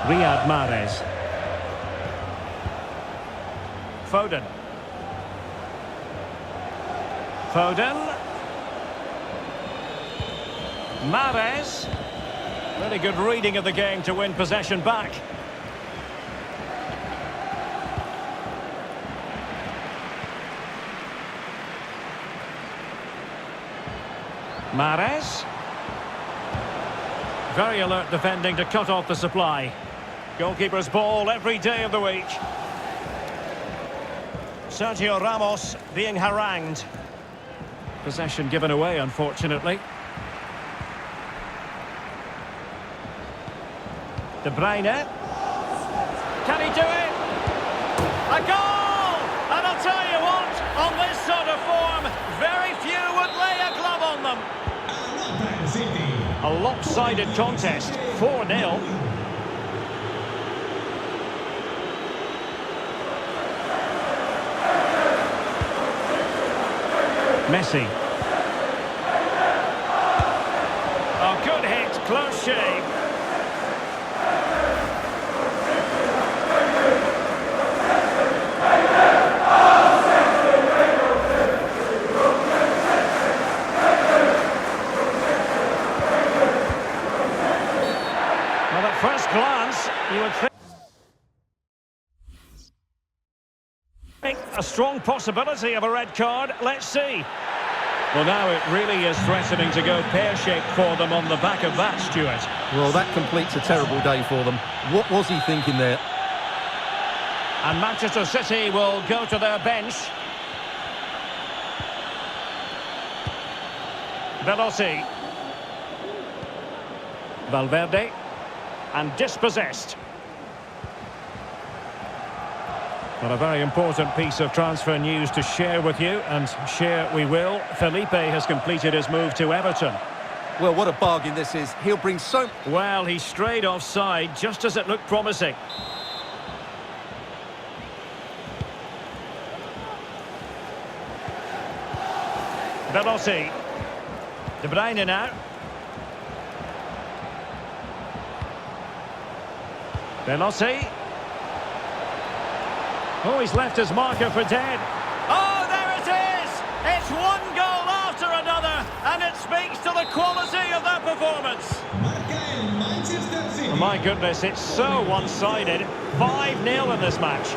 Riyad Mahrez. Foden. Mahrez. Really good reading of the game to win possession back. Mahrez. Very alert defending to cut off the supply. Goalkeeper's ball every day of the week. Sergio Ramos being harangued. Possession given away, unfortunately. De Bruyne. Can he do it? A goal! And I'll tell you what, on this sort of form, very few would lay a glove on them. A lopsided contest, 4-0. Messi. Oh, good hit, close shave. Well, at first glance, you would think a strong possibility of a red card. Let's see. Well, now it really is threatening to go pear-shaped for them on the back of that, Stuart. Well, that completes a terrible day for them. What was he thinking there? And Manchester City will go to their bench. Veloci. Valverde. And dispossessed. Well, a very important piece of transfer news to share with you, and share we will. Felipe has completed his move to Everton. Well, what a bargain this is. He'll bring so... Well, he strayed offside just as it looked promising. Veloci. De Bruyne now. Veloci. Oh, he's left his marker for dead. Oh, there it is! It's one goal after another, and it speaks to the quality of that performance. Oh, my goodness, it's so one-sided. 5-0 in this match.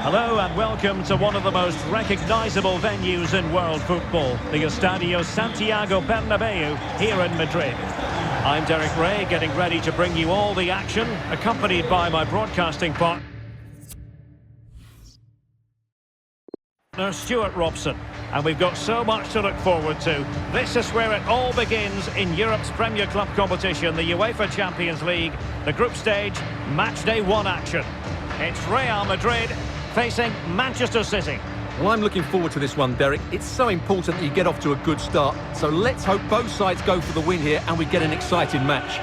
Hello and welcome to one of the most recognisable venues in world football, the Estadio Santiago Bernabeu here in Madrid. I'm Derek Ray, getting ready to bring you all the action, accompanied by my broadcasting partner Stuart Robson. And we've got so much to look forward to. This is where it all begins in Europe's Premier Club competition, the UEFA Champions League, the group stage, match day 1 action. It's Real Madrid facing Manchester City. Well, I'm looking forward to this one, Derek. It's so important that you get off to a good start. So let's hope both sides go for the win here and we get an exciting match.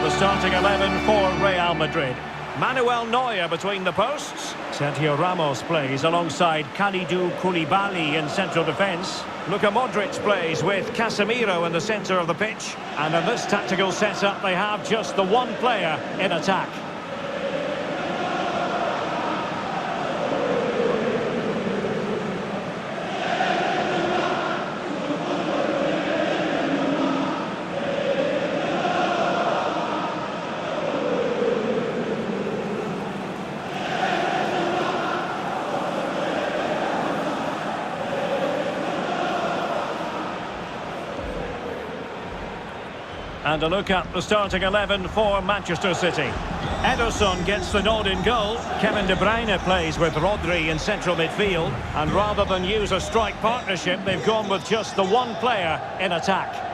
the starting 11 for Real Madrid. Manuel Neuer between the posts. Sergio Ramos plays alongside Kalidou Koulibaly in central defence. Luka Modric plays with Casemiro in the centre of the pitch. And in this tactical setup, they have just the one player in attack. And a look at the starting 11 for Manchester City. Ederson gets the nod in goal. Kevin De Bruyne plays with Rodri in central midfield. And rather than use a strike partnership, they've gone with just the one player in attack.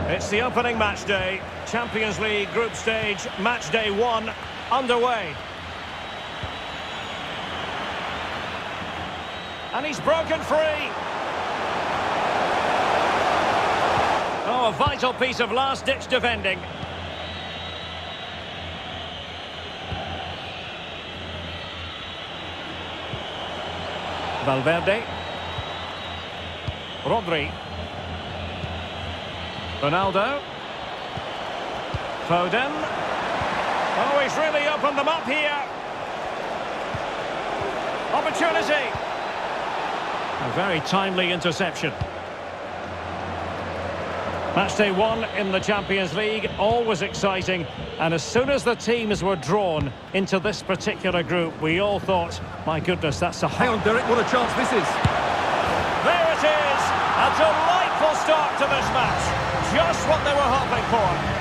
It's the opening match day. Champions League group stage, match day 1, underway. And he's broken free. Oh, a vital piece of last-ditch defending. Valverde. Rodri. Ronaldo. Foden. Oh, he's really opened them up here. Opportunity. A very timely interception. Matchday 1 in the Champions League, always exciting. And as soon as the teams were drawn into this particular group, we all thought, my goodness, that's a... Hang on, Derek, what a chance this is. There it is. A delightful start to this match. Just what they were hoping for.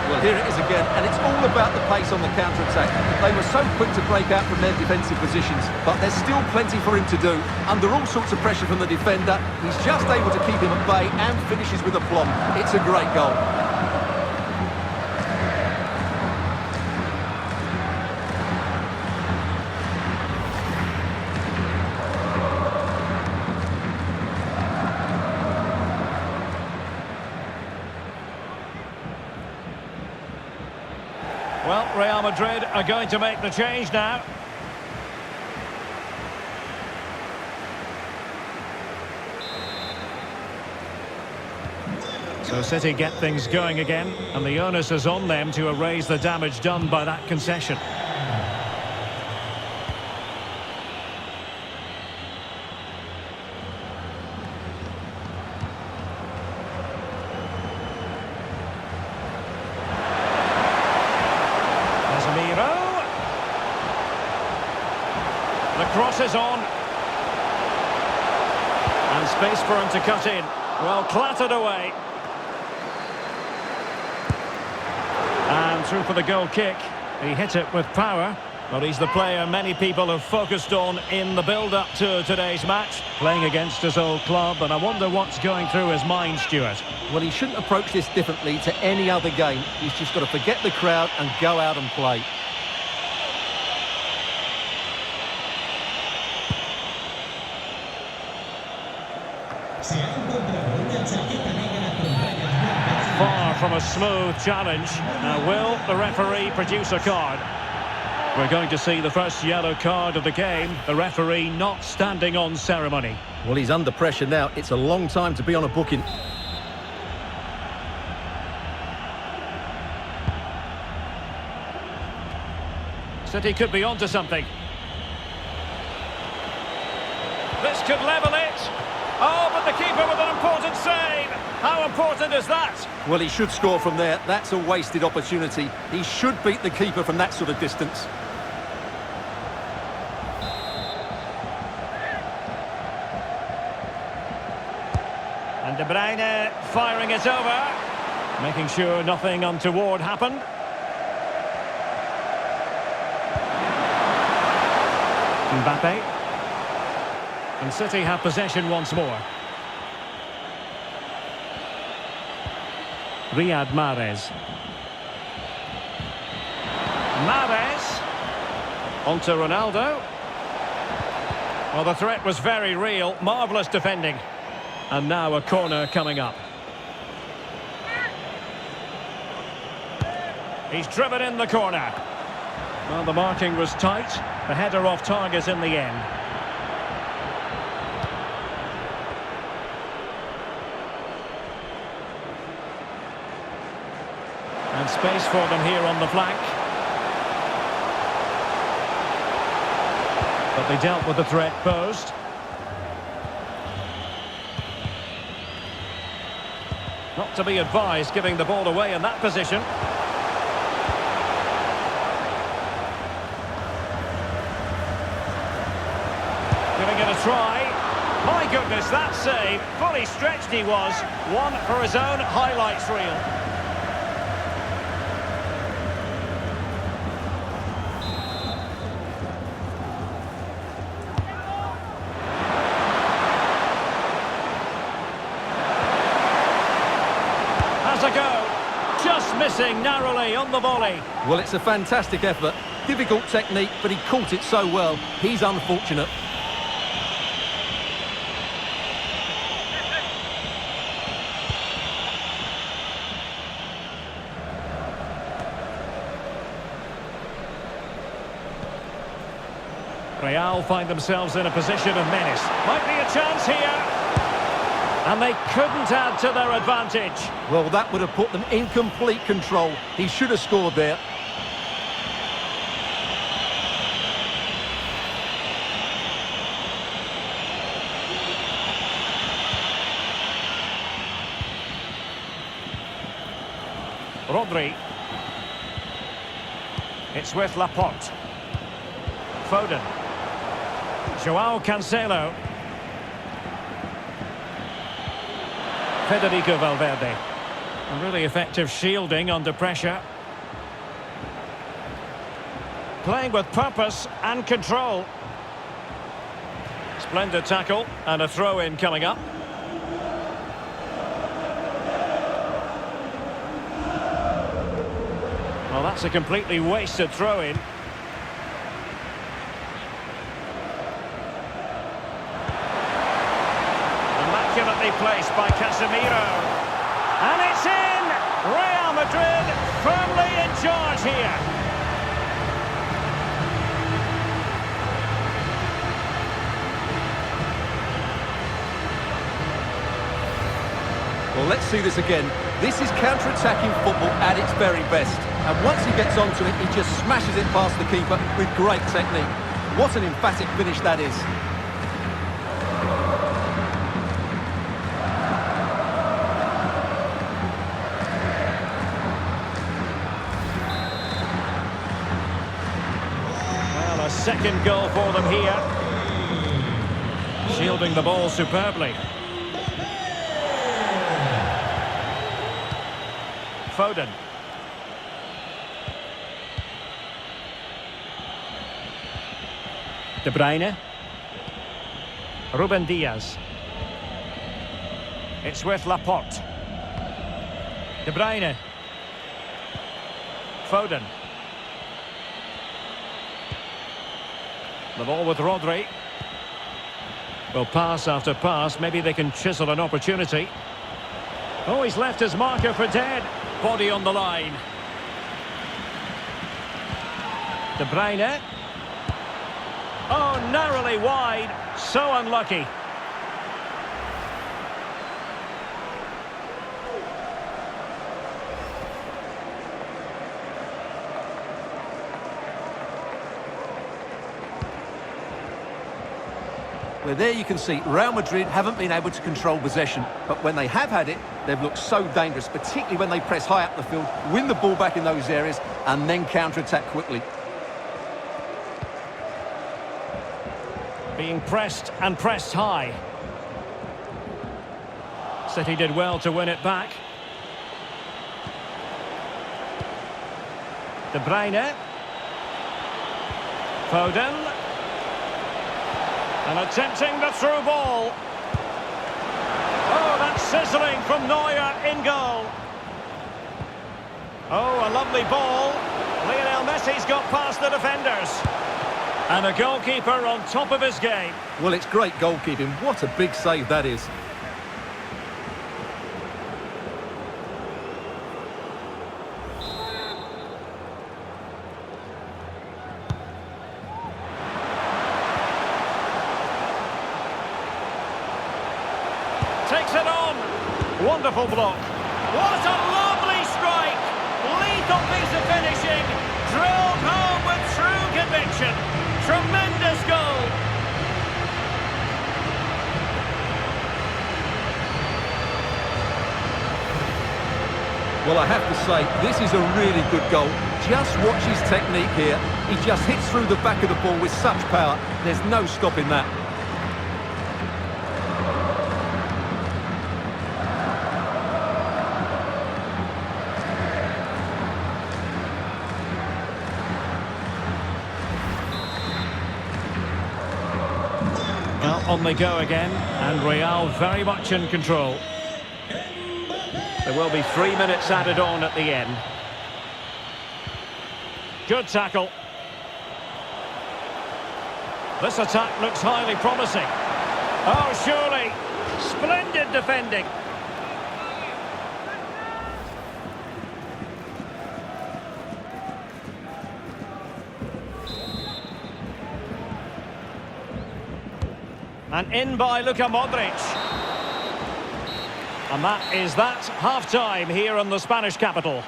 Well, here it is again, and it's all about the pace on the counter-attack. They were so quick to break out from their defensive positions, but there's still plenty for him to do. Under all sorts of pressure from the defender, he's just able to keep him at bay and finishes with aplomb. It's a great goal. Well, Real Madrid are going to make the change now. So City get things going again, and the onus is on them to erase the damage done by that concession. The cross is on. And space for him to cut in. Well, clattered away. And through for the goal kick. He hit it with power. Well, he's the player many people have focused on in the build-up to today's match. Playing against his old club, and I wonder what's going through his mind, Stuart. Well, he shouldn't approach this differently to any other game. He's just got to forget the crowd and go out and play. Far from a smooth challenge. Now, will the referee produce a card? We're going to see the first yellow card of the game. The referee not standing on ceremony. Well, he's under pressure now. It's a long time to be on a booking. City could be onto something. This could level it. Oh, but the keeper with an important save. How important is that? Well, he should score from there. That's a wasted opportunity. He should beat the keeper from that sort of distance. And De Bruyne firing it over. Making sure nothing untoward happened. Mbappe. And City have possession once more. Riyad Mahrez. Mahrez. On to Ronaldo. Well, the threat was very real. Marvellous defending. And now a corner coming up. He's driven in the corner. Well, the marking was tight. The header off target in the end. And space for them here on the flank. But they dealt with the threat posed. Not to be advised giving the ball away in that position. Giving it a try. My goodness, that save. Fully stretched he was. One for his own highlights reel. Has a go. Just missing narrowly on the volley. Well, it's a fantastic effort. Difficult technique, but he caught it so well. He's unfortunate. Real find themselves in a position of menace. Might be a chance here. And they couldn't add to their advantage. Well, that would have put them in complete control. He should have scored there. Rodri. It's with Laporte. Foden. Joao Cancelo. Federico Valverde. A really effective shielding under pressure. Playing with purpose and control. Splendid tackle and a throw-in coming up. Well, that's a completely wasted throw-in. Immaculately placed by Casemiro. And it's in! Real Madrid firmly in charge here. Well, let's see this again. This is counter-attacking football at its very best. And once he gets onto it, he just smashes it past the keeper with great technique. What an emphatic finish that is. Well, a second goal for them here. Shielding the ball superbly. Foden. De Bruyne. Ruben Diaz. It's with Laporte. De Bruyne. Foden. The ball with Rodri. Well, pass after pass, maybe they can chisel an opportunity. Oh, he's left his marker for dead. Body on the line. De Bruyne. Oh, narrowly wide. So unlucky. Well, there you can see Real Madrid haven't been able to control possession, but when they have had it, they've looked so dangerous, particularly when they press high up the field, win the ball back in those areas, and then counter-attack quickly. Being pressed and pressed high. City did well to win it back. De Bruyne. Foden. And attempting the through ball. Oh, that's sizzling from Neuer in goal. Oh, a lovely ball. Lionel Messi's got past the defenders. And a goalkeeper on top of his game. Well, it's great goalkeeping. What a big save that is. Takes it on. Wonderful block. What a lovely strike. Lethal piece of finishing. Drilled home with true conviction. Tremendous goal. Well, I have to say, this is a really good goal. Just watch his technique here. He just hits through the back of the ball with such power. There's no stopping that. Well, on they go again, and Real very much in control. There will be 3 minutes added on at the end. Good tackle. This attack looks highly promising. Oh, surely. Splendid defending. And in by Luka Modric. And that is that, half-time here in the Spanish capital.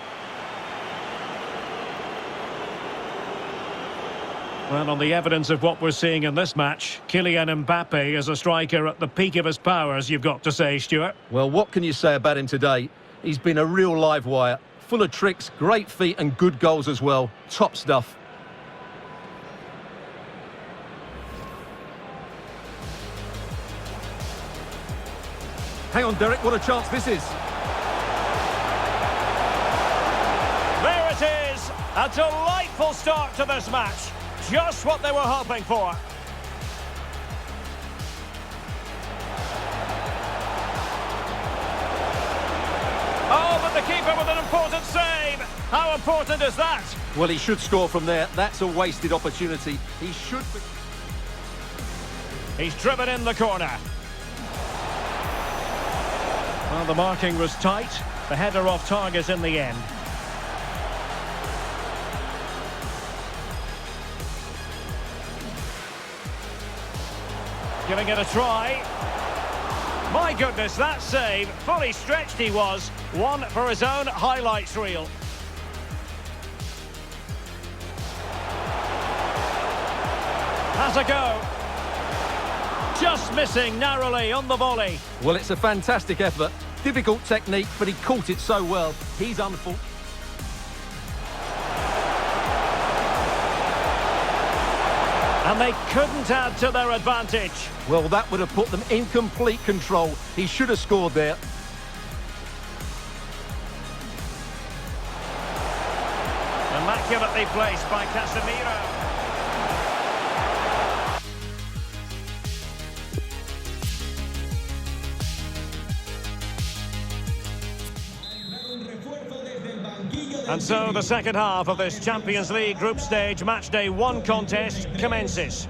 Well, on the evidence of what we're seeing in this match, Kylian Mbappe is a striker at the peak of his powers, you've got to say, Stuart. Well, what can you say about him today? He's been a real live wire. Full of tricks, great feet and good goals as well. Top stuff. Hang on, Derek, what a chance this is. There it is! A delightful start to this match. Just what they were hoping for. Oh, but the keeper with an important save. How important is that? Well, he should score from there. That's a wasted opportunity. He should be... He's driven in the corner. Well, the marking was tight. The header off target in the end. Giving it a try. My goodness, that save. Fully stretched he was. One for his own highlights reel. Has a go. Just missing narrowly on the volley. Well, it's a fantastic effort. Difficult technique, but he caught it so well. He's unfortunate. And they couldn't add to their advantage. Well, that would have put them in complete control. He should have scored there. Immaculately placed by Casemiro. And so the second half of this Champions League group stage matchday 1 contest commences.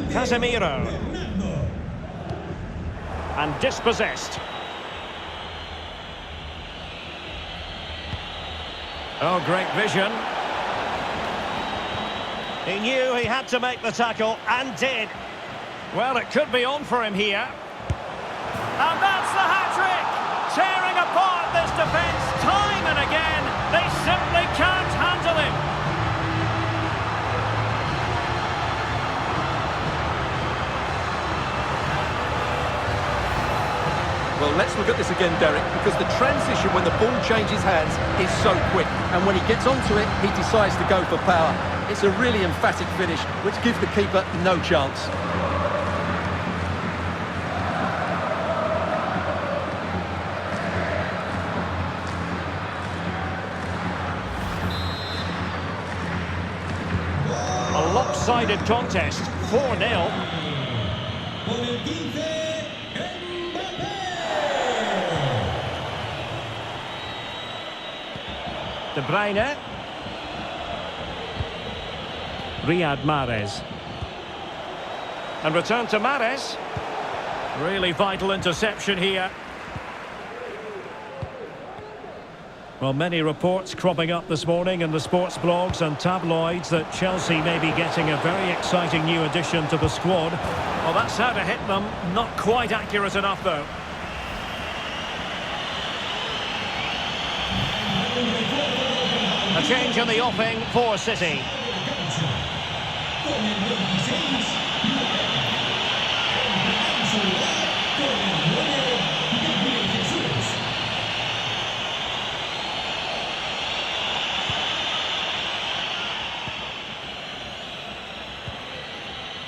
Casemiro. And dispossessed. Oh, great vision. He knew he had to make the tackle, and did. Well, it could be on for him here. And that's the hat-trick! Tearing apart this defence time and again. They simply can't handle him. Well, let's look at this again, Derek, because the transition when the ball changes hands is so quick. And when he gets onto it, he decides to go for power. It's a really emphatic finish, which gives the keeper no chance. one-sided contest, 4-0. De Bruyne. Riyad Mahrez. And return to Mahrez. Really vital interception here. Well, many reports cropping up this morning in the sports blogs and tabloids that Chelsea may be getting a very exciting new addition to the squad. Well, that's how to hit them. Not quite accurate enough, though. A change in the offing for City.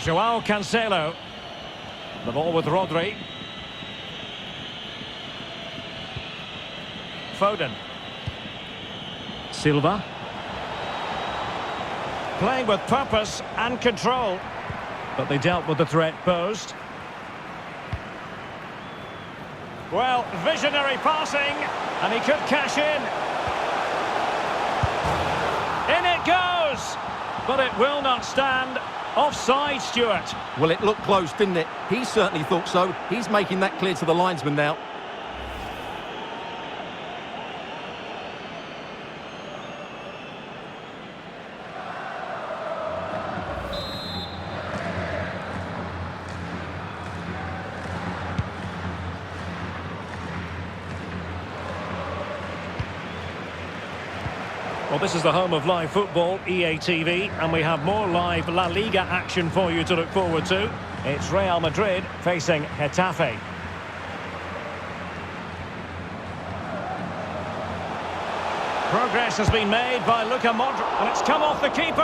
Joao Cancelo. The ball with Rodri. Foden. Silva. Playing with purpose and control. But they dealt with the threat posed. Well, visionary passing. And he could cash in. In it goes. But it will not stand. Offside, Stuart. Well, it looked close, didn't it? He certainly thought so. He's making that clear to the linesman now. Well, this is the home of live football, EA TV, and we have more live La Liga action for you to look forward to. It's Real Madrid facing Getafe. Progress has been made by Luka Modric, and it's come off the keeper.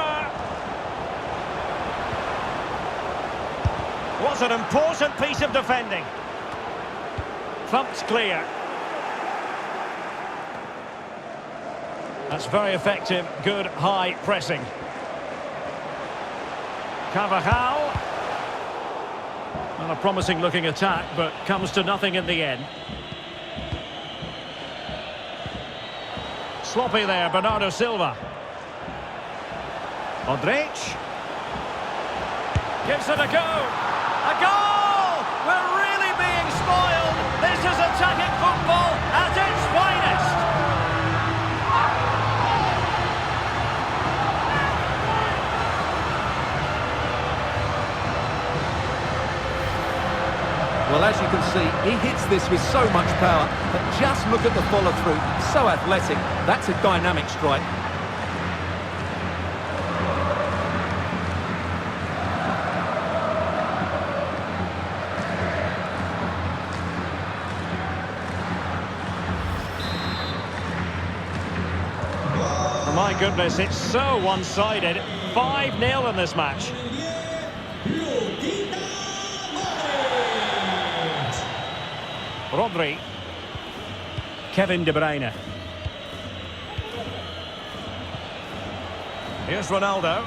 What an important piece of defending. Thumped clear. That's very effective, good high pressing. Carvajal. Well, a promising looking attack, but comes to nothing in the end. Sloppy there, Bernardo Silva. Modric. Gives it a go. A goal! We're really being spoiled. This is attacking football at its finest. Well, as you can see, he hits this with so much power, but just look at the follow-through. So athletic. That's a dynamic strike. Oh my goodness, it's so one-sided. 5-0 in this match. Rodri. Kevin De Bruyne. Here's Ronaldo.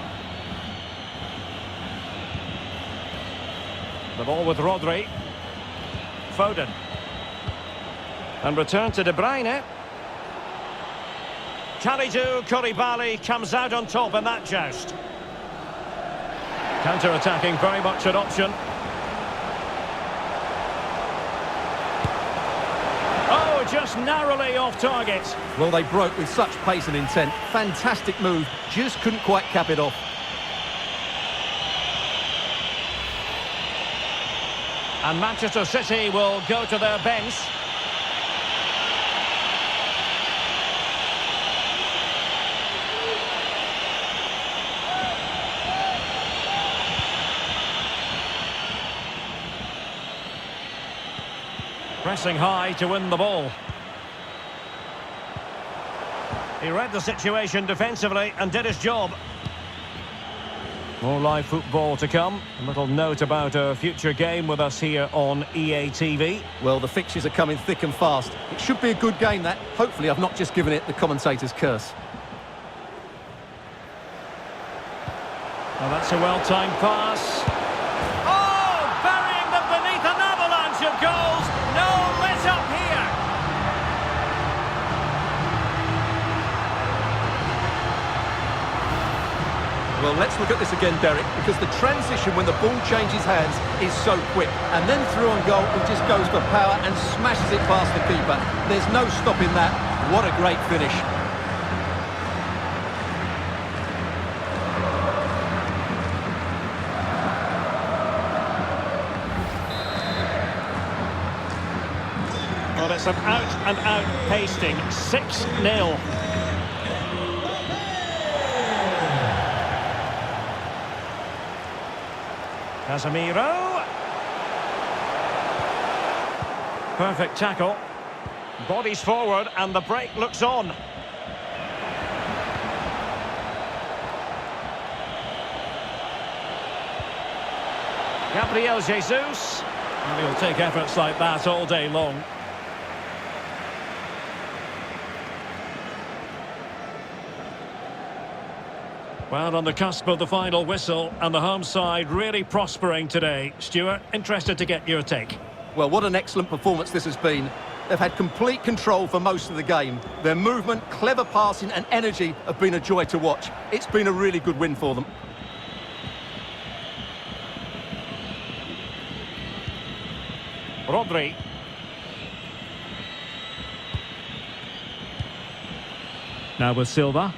The ball with Rodri. Foden. And return to De Bruyne. Kalidou Koulibaly comes out on top in that joust. Counter-attacking, very much an option. Just narrowly off target. Well, they broke with such pace and intent. Fantastic move, just couldn't quite cap it off. And Manchester City will go to their bench. Pressing high to win the ball. He read the situation defensively and did his job. More live football to come. A little note about a future game with us here on EA TV. Well, the fixtures are coming thick and fast. It should be a good game, that. Hopefully I've not just given it the commentator's curse. Well, that's a well-timed pass. Oh, burying them beneath an avalanche of goals. No let-up here. Well, let's look at this again, Derek, because the transition when the ball changes hands is so quick. And then through on goal, he just goes for power and smashes it past the keeper. There's no stopping that. What a great finish. Well, it's an out-and-out pasting. 6-0. Casemiro. Perfect tackle. Bodies forward and the break looks on. Gabriel Jesus. And he'll take efforts like that all day long. Well, on the cusp of the final whistle, and the home side really prospering today. Stuart, interested to get your take. Well, what an excellent performance this has been. They've had complete control for most of the game. Their movement, clever passing and energy have been a joy to watch. It's been a really good win for them. Rodri. Now with Silva.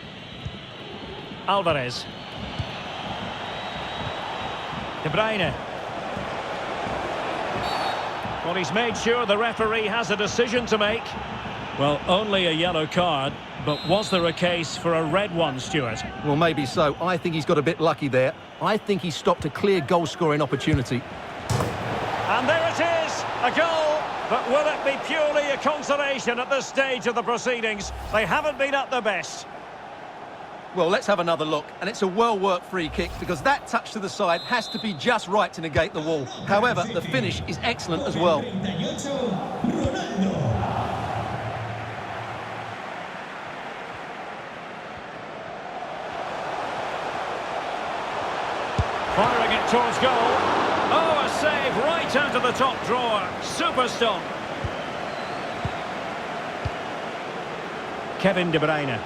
Alvarez. De Bruyne. Well, he's made sure the referee has a decision to make. Well, only a yellow card, but was there a case for a red one, Stuart? Well, maybe so. I think he's got a bit lucky there. I think he stopped a clear goal-scoring opportunity. And there it is, a goal. But will it be purely a consolation at this stage of the proceedings? They haven't been at their best. Well, let's have another look. And it's a well-worked free kick because that touch to the side has to be just right to negate the wall. However, the finish is excellent as well. Firing it towards goal. Oh, a save right out of the top drawer. Super stop. Kevin De Bruyne.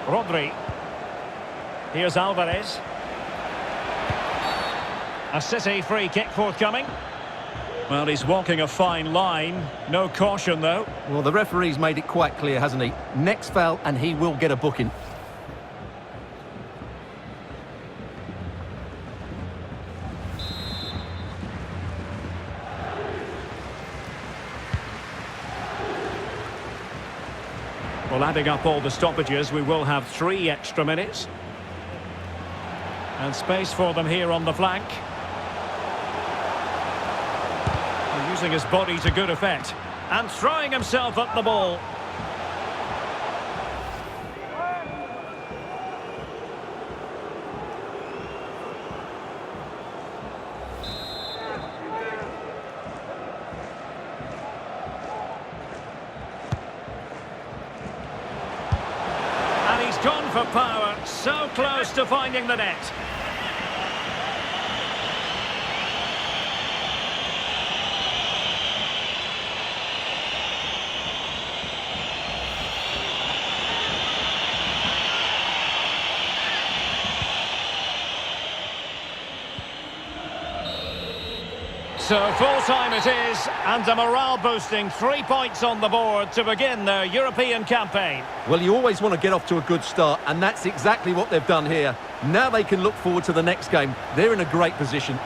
Rodri. Here's Alvarez. A City free kick forthcoming. Well, he's walking a fine line. No caution, though. Well, the referee's made it quite clear, hasn't he? Next foul and he will get a booking. Well, adding up all the stoppages, we will have 3 extra minutes. And space for them here on the flank. And using his body to good effect. And throwing himself at the ball. Gone for power, so close to finding the net. So full-time it is, and a morale-boosting 3 points on the board to begin their European campaign. Well, you always want to get off to a good start, and that's exactly what they've done here. Now they can look forward to the next game. They're in a great position.